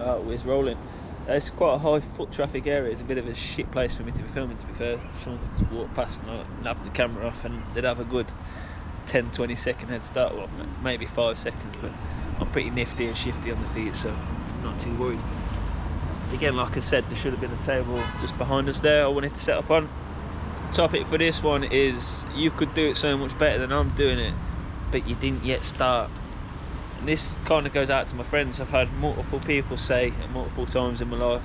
It's rolling. It's quite a high foot traffic area. It's a bit of a shit place for me to be filming, to be fair. Someone could just walk past and I'd nab the camera off and they'd have a good 10-20 second head start. Well, maybe 5 seconds, but I'm pretty nifty and shifty on the feet, so I'm not too worried. Again, like I said, there should have been a table just behind us there I wanted to set up on. Topic for this one is you could do it so much better than I'm doing it, but you didn't yet start. And this kind of goes out to my friends. I've had multiple people say at multiple times in my life,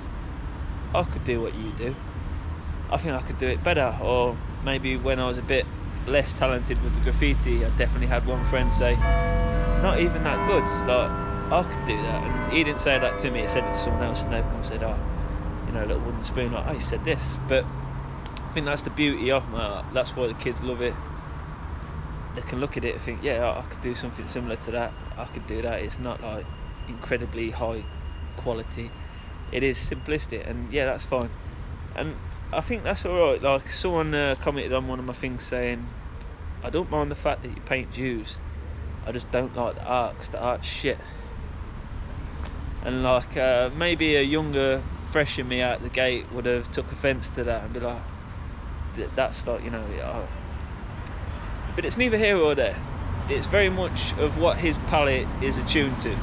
I could do what you do. I think I could do it better. Or maybe when I was a bit less talented with the graffiti, I definitely had one friend say, not even that good, like, I could do that. And he didn't say that to me, he said it to someone else, and they've come and said, a little wooden spoon, like, you said this. But I think that's the beauty of my art. That's why the kids love it. They can look at it and think, yeah, I could do something similar to that. I could do that. It's not like incredibly high quality. It is simplistic, and yeah, that's fine. And I think that's alright. Like, someone commented on one of my things saying, I don't mind the fact that you paint Jews, I just don't like the art, because the art's shit. And like, maybe a younger, fresher me out the gate would have took offence to that and be like, that's like, but it's neither here or there. It's very much of what his palette is attuned to.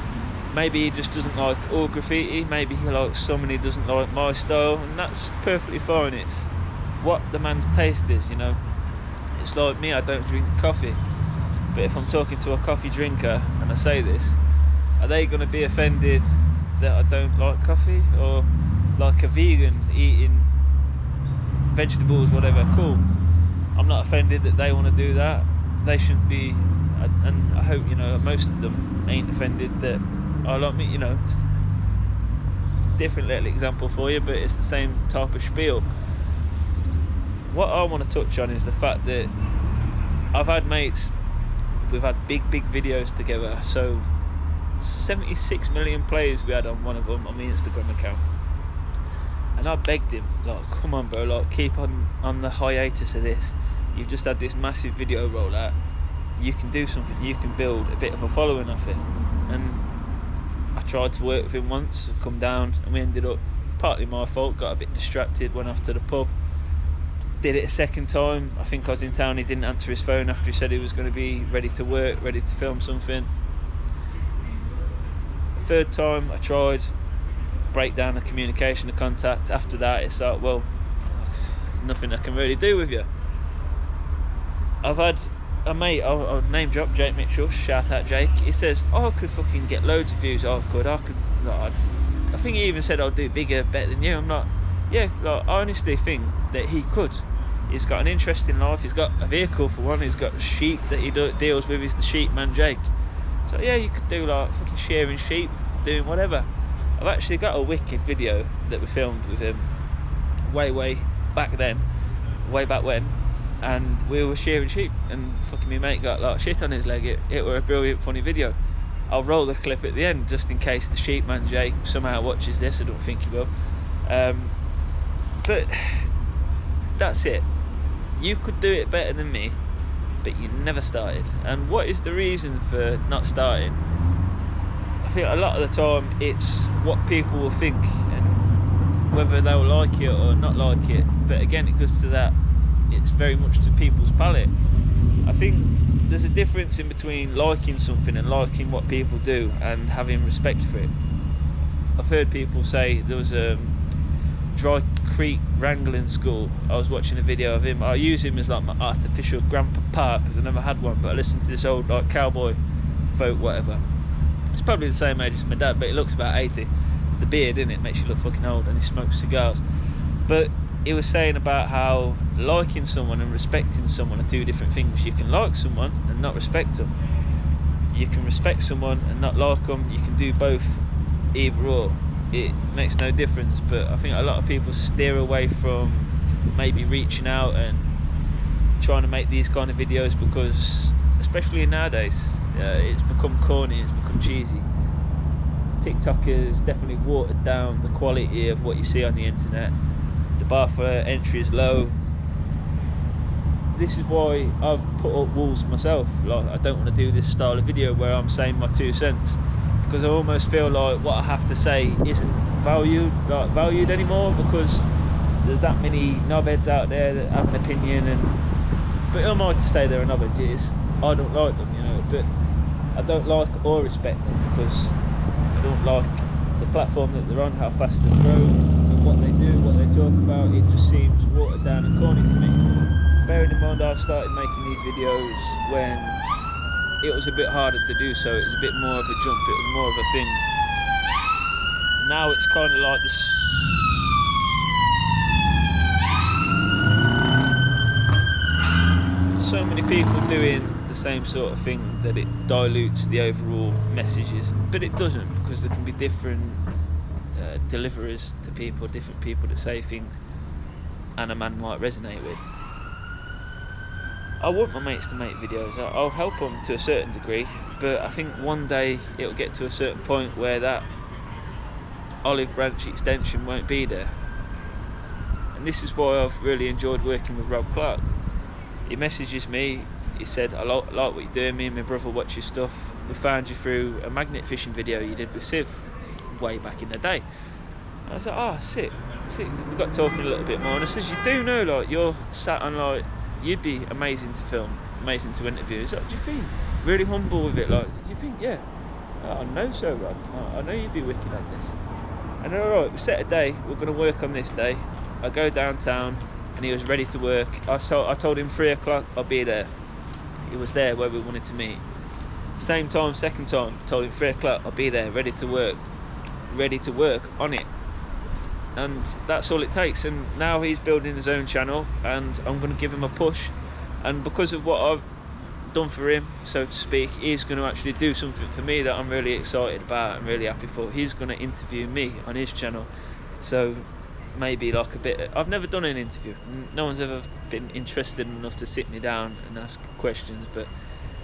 Maybe he just doesn't like all graffiti, maybe he likes some and he doesn't like my style, and that's perfectly fine. It's what the man's taste is, It's like me, I don't drink coffee, but if I'm talking to a coffee drinker and I say this, are they going to be offended that I don't like coffee? Or like a vegan eating vegetables, whatever, cool. I'm not offended that they want to do that. They shouldn't be, and I hope most of them ain't offended that I like me. It's different little example for you, but it's the same type of spiel. What I want to touch on is the fact that I've had mates, we've had big videos together. So 76 million plays we had on one of them on the Instagram account. And I begged him, like, come on bro, like, keep on the hiatus of this. You've just had this massive video roll out. You can do something, you can build a bit of a following off it. And I tried to work with him once, come down, and we ended up, partly my fault, got a bit distracted, went off to the pub. Did it a second time, I think I was in town, he didn't answer his phone after he said he was going to be ready to work, ready to film something. Third time I tried, breakdown of communication, of contact. After that it's like, well, there's nothing I can really do with you. I've had a mate, I'll name drop, Jake Mitchell, shout out Jake. He says, I could fucking get loads of views. I think he even said I'll do bigger, better than you. I'm not, yeah, like, I honestly think that he could. He's got an interesting life, he's got a vehicle for one, he's got sheep that he deals with, he's the sheep man Jake. So yeah, you could do like fucking shearing sheep, doing whatever. I've actually got a wicked video that we filmed with him way back when, and we were shearing sheep, and fucking me mate got like shit on his leg. It were a brilliant funny video. I'll roll the clip at the end just in case the sheep man Jake somehow watches this. I don't think he will, but that's it. You could do it better than me, but you never started. And what is the reason for not starting? I think a lot of the time it's what people will think and whether they'll like it or not like it. But again, it goes to that, it's very much to people's palate. I think there's a difference in between liking something and liking what people do and having respect for it. I've heard people say there was a Dry Creek wrangling school. I was watching a video of him. I use him as like my artificial grandpapa because I never had one, but I listened to this old like cowboy folk whatever. He's probably the same age as my dad, but he looks about 80. It's the beard, innit? It makes you look fucking old, and he smokes cigars. But he was saying about how liking someone and respecting someone are two different things. You can like someone and not respect them. You can respect someone and not like them. You can do both, either or. It makes no difference. But I think a lot of people steer away from maybe reaching out and trying to make these kind of videos because, especially nowadays, it's become corny, it's become cheesy. TikTok has definitely watered down the quality of what you see on the internet. The bar for entry is low. This is why I've put up walls myself. Like, I don't want to do this style of video where I'm saying my 2 cents, because I almost feel like what I have to say isn't valued anymore, because there's that many knobheads out there that have an opinion, but who am I to say they're a knobhead? I don't like them, you know, but I don't like or respect them because I don't like the platform that they're on, how fast they grow, and what they do, what they talk about. It just seems watered down and corny to me. Bearing in mind I've started making these videos when it was a bit harder to do so, it was a bit more of a jump, it was more of a thing. Now it's kind of like this. So many people doing the same sort of thing that it dilutes the overall messages, but it doesn't, because there can be different deliverers to people, different people that say things, and a man might resonate with. I want my mates to make videos, I'll help them to a certain degree, but I think one day it'll get to a certain point where that olive branch extension won't be there. And this is why I've really enjoyed working with Rob Clark. He messages me, he said, I like what you're doing, me and my brother watch your stuff, we found you through a magnet fishing video you did with Civ way back in the day. And I was like, oh, sick. We got talking a little bit more, and I says, you do know, like, you're sat on, like, you'd be amazing to film, amazing to interview. He's like, do you think? Really humble with it, like, do you think? Yeah. I know so, Rob. I know you'd be wicked at this. And alright, we set a day, we're going to work on this day. I go downtown, and he was ready to work. I told him 3 o'clock, I'll be there. He was there where we wanted to meet. Same time, second time, told him 3 o'clock, I'll be there, ready to work on it. And that's all it takes. And now he's building his own channel, and I'm going to give him a push. And because of what I've done for him, so to speak, he's going to actually do something for me that I'm really excited about and really happy for. He's going to interview me on his channel. So maybe like a bit, I've never done an interview, no one's ever been interested enough to sit me down and ask questions, but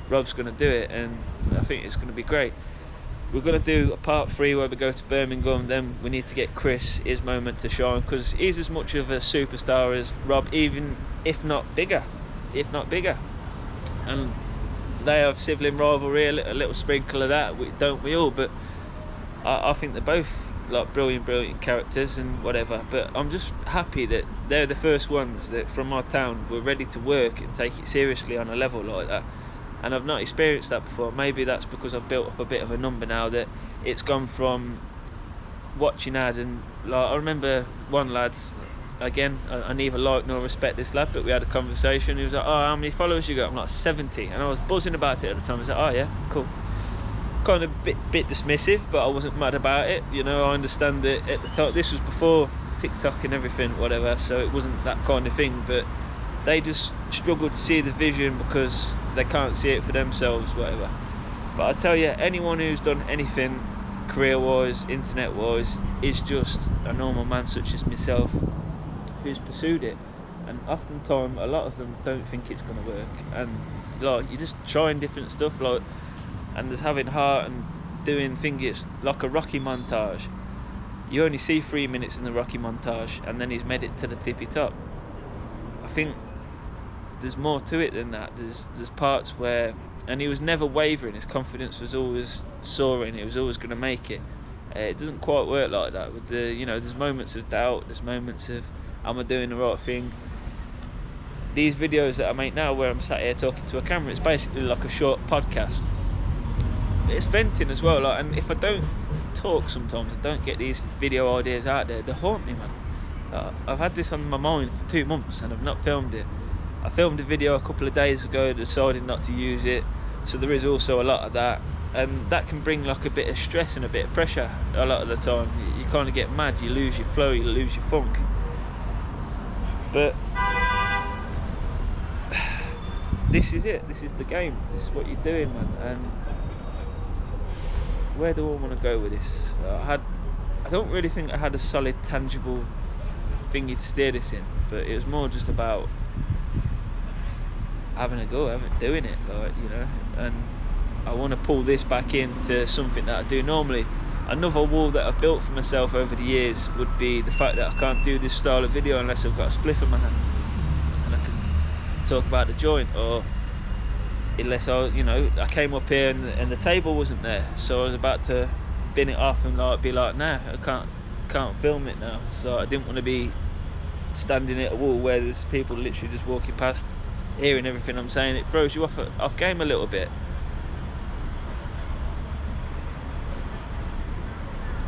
Rob's going to do it, and I think it's going to be great. We're going to do a part 3 where we go to Birmingham. Then we need to get Chris his moment to shine, because he's as much of a superstar as Rob, even if not bigger, and they have sibling rivalry, a little sprinkle of that, don't we all? But I think they're both like brilliant characters and whatever, but I'm just happy that they're the first ones that from our town were ready to work and take it seriously on a level like that, and I've not experienced that before. Maybe that's because I've built up a bit of a number now, that it's gone from watching ad, and like I remember one lad, again, I neither like nor respect this lad, but we had a conversation. He was like, oh, how many followers you got? I'm like, 70, and I was buzzing about it at the time. I was like, oh yeah, cool. Kind of bit dismissive, but I wasn't mad about it, you know. I understand that at the time, this was before TikTok and everything, whatever, so it wasn't that kind of thing, but they just struggle to see the vision because they can't see it for themselves, whatever. But I tell you, anyone who's done anything career-wise, internet-wise, is just a normal man such as myself who's pursued it, and oftentimes a lot of them don't think it's going to work, and like, you're just trying different stuff, like, and there's having heart and doing things like a Rocky montage. You only see 3 minutes in the Rocky montage, and then he's made it to the tippy top. I think there's more to it than that. There's parts where, and he was never wavering, his confidence was always soaring, he was always going to make it. It doesn't quite work like that with the, you know, there's moments of doubt, there's moments of, am I doing the right thing? These videos that I make now where I'm sat here talking to a camera, it's basically like a short podcast. It's venting as well, like, and if I don't talk sometimes, I don't get these video ideas out there, they haunt me, man. I've had this on my mind for 2 months and I've not filmed it. I filmed a video a couple of days ago, decided not to use it, so there is also a lot of that, and that can bring like a bit of stress and a bit of pressure a lot of the time. You kind of get mad, you lose your flow, you lose your funk. But this is it, this is the game, this is what you're doing, man. And where do I want to go with this? I don't really think I had a solid, tangible thingy to steer this in, but it was more just about having a go, doing it, like, you know. And I want to pull this back into something that I do normally. Another wall that I've built for myself over the years would be the fact that I can't do this style of video unless I've got a spliff in my hand and I can talk about the joint, or unless I came up here and the table wasn't there, so I was about to bin it off and be like, nah, I can't film it now. So I didn't want to be standing at a wall where there's people literally just walking past, hearing everything I'm saying. It throws you off game a little bit.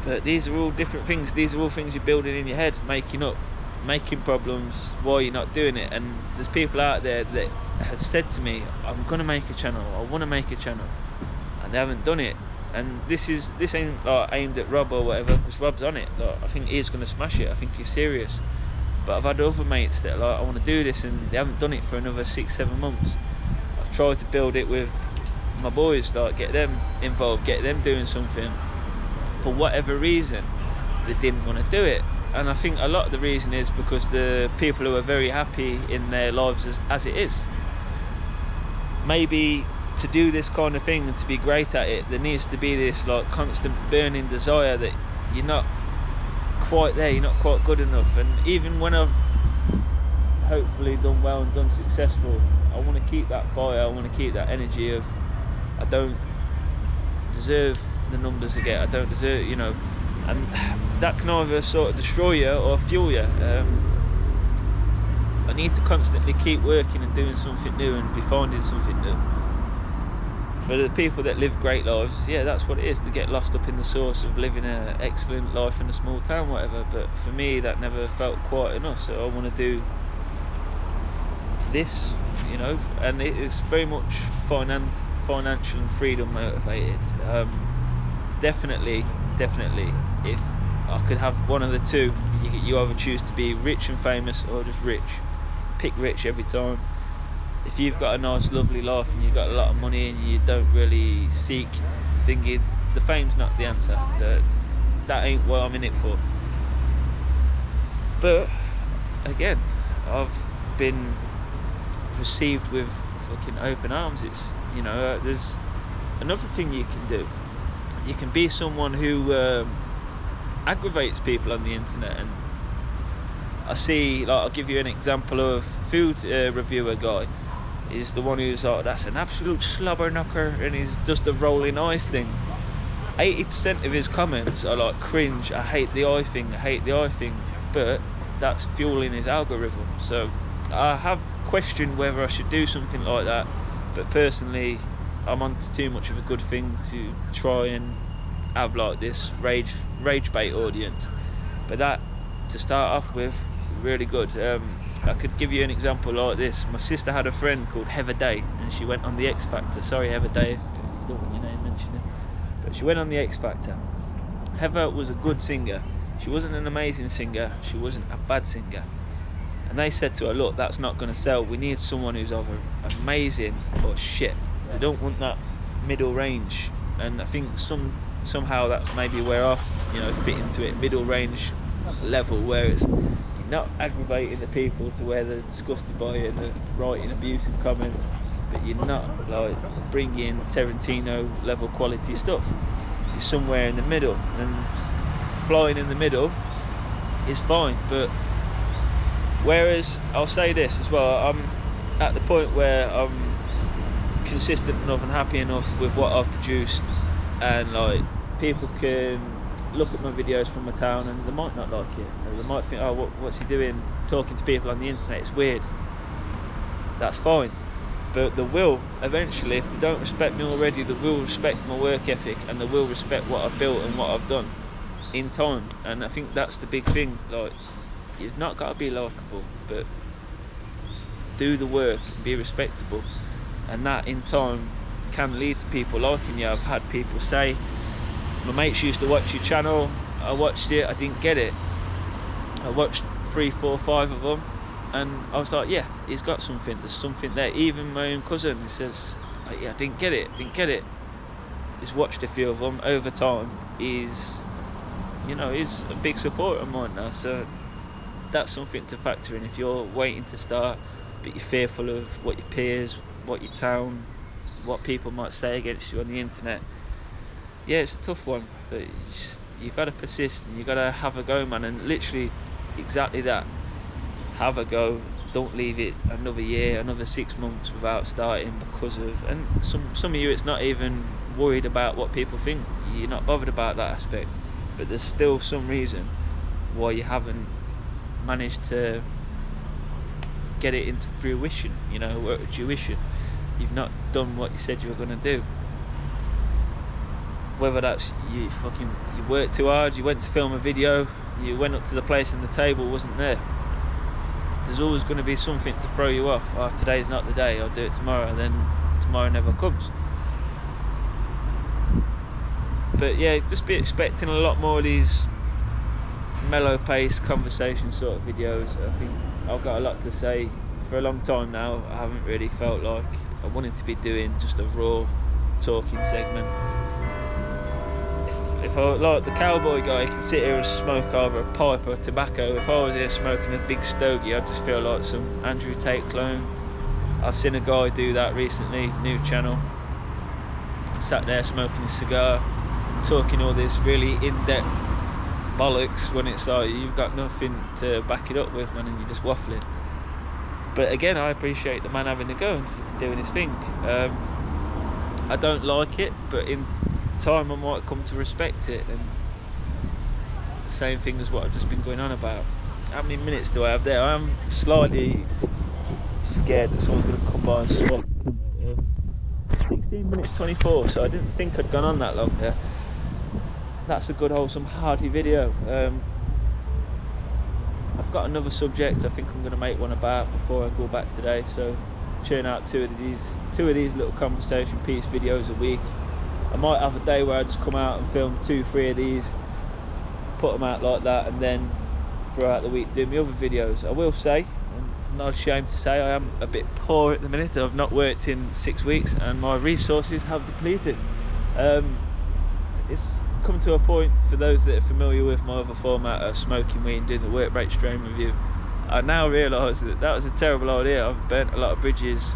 But these are all different things. These are all things you're building in your head, making problems while you're not doing it. And there's people out there that have said to me, I'm gonna make a channel, I want to make a channel, and they haven't done it. And this ain't like aimed at Rob or whatever, because Rob's on it. Like, I think he's gonna smash it. I think he's serious. But I've had other mates that are like, I want to do this, and they haven't done it for another 6-7 months. I've tried to build it with my boys, like get them involved, get them doing something. For whatever reason, they didn't want to do it. And I think a lot of the reason is because the people who are very happy in their lives as it is. Maybe to do this kind of thing and to be great at it, there needs to be this like constant burning desire that you're not quite there, you're not quite good enough. And even when I've hopefully done well and done successful, I want to keep that fire, I want to keep that energy of, I don't deserve the numbers I get, I don't deserve, and that can either sort of destroy you or fuel you. I need to constantly keep working and doing something new and be finding something new. For the people that live great lives, yeah, that's what it is. They get lost up in the sauce of living an excellent life in a small town, whatever. But for me, that never felt quite enough. So I want to do this, and it is very much financial and freedom motivated. Definitely, if I could have one of the two, you either choose to be rich and famous or just rich. Pick rich every time. If you've got a nice lovely life and you've got a lot of money and you don't really seek thinking, the fame's not the answer. That ain't what I'm in it for. But again, I've been received with fucking open arms. It's there's another thing you can do. You can be someone who aggravates people on the internet. And I see, I'll give you an example of food reviewer guy. He's the one who's like, that's an absolute slobber knocker, and he does the rolling eyes thing. 80% of his comments are like, cringe, I hate the eye thing, but that's fueling his algorithm. So I have questioned whether I should do something like that, but personally I'm on too much of a good thing to try and have like this rage bait audience. But that, to start off with, really good. I could give you an example like this. My sister had a friend called Heather Day, and she went on the X Factor. Sorry, Heather Day, if you don't want your name mentioned, but she went on the X Factor. Heather was a good singer. She wasn't an amazing singer, she wasn't a bad singer. And they said to her, look, that's not going to sell. We need someone who's either amazing or shit. They don't want that middle range. And I think somehow that's maybe where I fit into it, middle range level, where it's not aggravating the people to where they're disgusted by it and they're writing abusive comments, but you're not like bringing Tarantino level quality stuff. You're somewhere in the middle, and flying in the middle is fine. But whereas I'll say this as well, I'm at the point where I'm consistent enough and happy enough with what I've produced, and like people can look at my videos from my town and they might not like it. They might think, oh, what's he doing talking to people on the internet, it's weird. That's fine. But they will eventually, if they don't respect me already, they will respect my work ethic, and they will respect what I've built and what I've done in time. And I think that's the big thing. Like, you've not got to be likeable, but do the work and be respectable, and that in time can lead to people liking you. I've had people say, my mates used to watch your channel, I watched it, I didn't get it. I watched 3, 4, 5 of them, and I was like, yeah, he's got something, there's something there. Even my own cousin, he says, yeah, I didn't get it. He's watched a few of them over time. He's a big supporter of mine now. So that's something to factor in if you're waiting to start, but you're fearful of what your peers, what your town, what people might say against you on the internet. Yeah, it's a tough one, but you've got to persist and you've got to have a go, man. And literally exactly that, have a go, don't leave it another year, another 6 months without starting because of, and some of you, it's not even worried about what people think, you're not bothered about that aspect, but there's still some reason why you haven't managed to get it into fruition, you know, or tuition. You've not done what you said you were going to do. Whether that's you worked too hard, you went to film a video, you went up to the place and the table wasn't there. There's always going to be something to throw you off. Oh, today's not the day, I'll do it tomorrow, and then tomorrow never comes. But yeah, just be expecting a lot more of these mellow paced conversation sort of videos. I think I've got a lot to say. For a long time now, I haven't really felt like I wanted to be doing just a raw talking segment. If I, like the cowboy guy, can sit here and smoke either a pipe or a tobacco. If I was here smoking a big stogie, I'd just feel like some Andrew Tate clone. I've seen a guy do that recently, new channel. Sat there smoking a cigar, talking all this really in-depth bollocks when it's like you've got nothing to back it up with, man, and you're just waffling. But again, I appreciate the man having a go and doing his thing. I don't like it, but in time I might come to respect it, and same thing as what I've just been going on about. How many minutes do I have there? I am slightly scared that someone's going to come by and swap. 16 minutes 24, so I didn't think I'd gone on that long there. That's a good wholesome hearty video. I've got another subject I think I'm going to make one about before I go back today, so churn out two of these little conversation piece videos a week. I might have a day where I just come out and film 2-3 of these, put them out like that, and then throughout the week do my other videos. I will say, I'm not ashamed to say, I am a bit poor at the minute. I've not worked in 6 weeks and my resources have depleted. It's come to a point, for those that are familiar with my other format of smoking weed and doing the work rate strain review, I now realise that that was a terrible idea. I've burnt a lot of bridges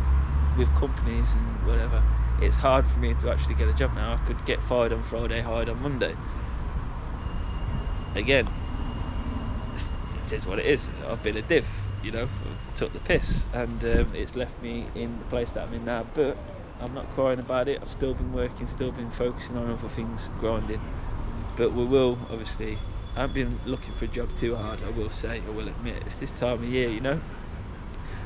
with companies and whatever. It's hard for me to actually get a job now. I could get fired on Friday, hired on Monday. Again, it is what it is. I've been a div, you know, took the piss, and it's left me in the place that I'm in now. But I'm not crying about it. I've still been working, still been focusing on other things, grinding. But we will, obviously, I haven't been looking for a job too hard, I will say, I will admit. It's this time of year, you know.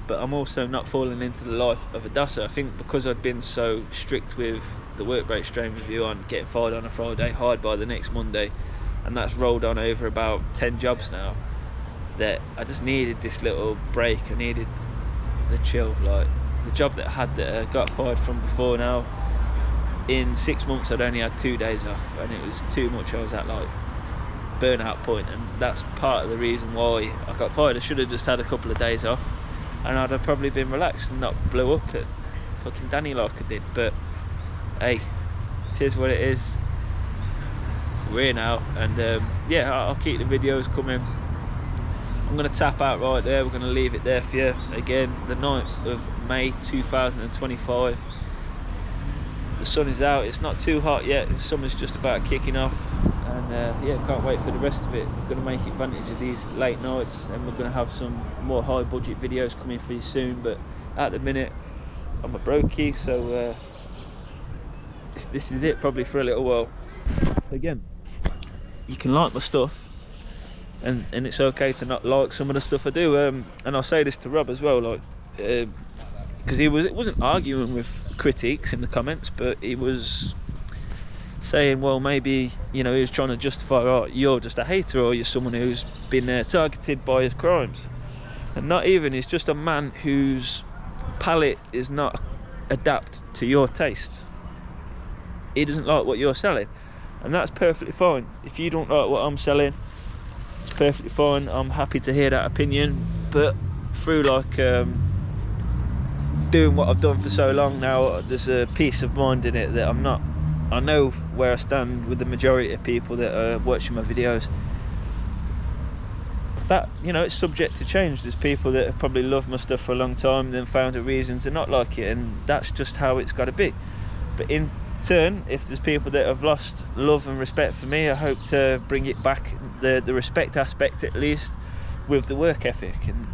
But I'm also not falling into the life of a dusser. I think because I've been so strict with the work rate strain review on getting fired on a Friday, hired by the next Monday, and that's rolled on over about 10 jobs now, that I just needed this little break. I needed the chill. Like the job that I had that I got fired from before now, in 6 months I'd only had 2 days off, and it was too much. I was at like burnout point, and that's part of the reason why I got fired. I should have just had a couple of days off, and I'd have probably been relaxed and not blow up at fucking Danny like I did. But hey, it is what it is. We're here now, and yeah, I'll keep the videos coming. I'm going to tap out right there. We're going to leave it there for you. Again, the 9th of May 2025. The sun is out. It's not too hot yet. The summer's just about kicking off, and yeah, can't wait for the rest of it. We're going to make advantage of these late nights, and we're going to have some more high budget videos coming for you soon. But at the minute, I'm a brokey, so this is it probably for a little while. Again, you can like my stuff, and it's okay to not like some of the stuff I do. And I'll say this to Rob as well, like, because it wasn't arguing with critiques in the comments, but he was saying, well, maybe, you know, he was trying to justify, oh, you're just a hater, or you're someone who's been targeted by his crimes. And not even, he's just a man whose palate is not adapt to your taste. He doesn't like what you're selling, and that's perfectly fine. If you don't like what I'm selling, it's perfectly fine. I'm happy to hear that opinion. But through like doing what I've done for so long now, there's a peace of mind in it that I know where I stand with the majority of people that are watching my videos. That, you know, it's subject to change. There's people that have probably loved my stuff for a long time and then found a reason to not like it, and that's just how it's got to be. But in turn, if there's people that have lost love and respect for me, I hope to bring it back, the respect aspect at least, with the work ethic. And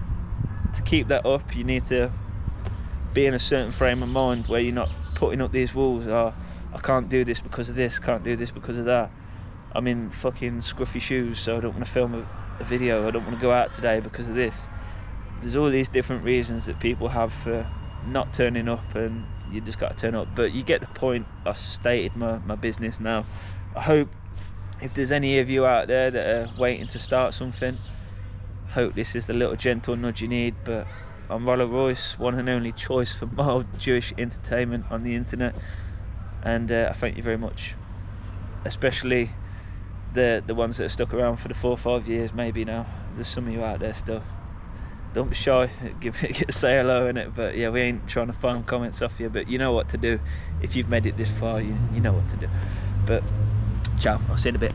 to keep that up, you need to be in a certain frame of mind where you're not putting up these walls. Oh, I can't do this because of this, can't do this because of that. I'm in fucking scruffy shoes, so I don't want to film a video. I don't want to go out today because of this. There's all these different reasons that people have for not turning up, and you just got to turn up. But you get the point. I've stated my business now. I hope if there's any of you out there that are waiting to start something, I hope this is the little gentle nudge you need. But I'm Rollo Royce, one and only choice for mild Jewish entertainment on the internet, and I thank you very much, especially the ones that have stuck around for the 4 or 5 years maybe now. There's some of you out there still. Don't be shy, say hello in it. But yeah, we ain't trying to farm comments off you, but you know what to do. If you've made it this far, you know what to do. But ciao, I'll see you in a bit.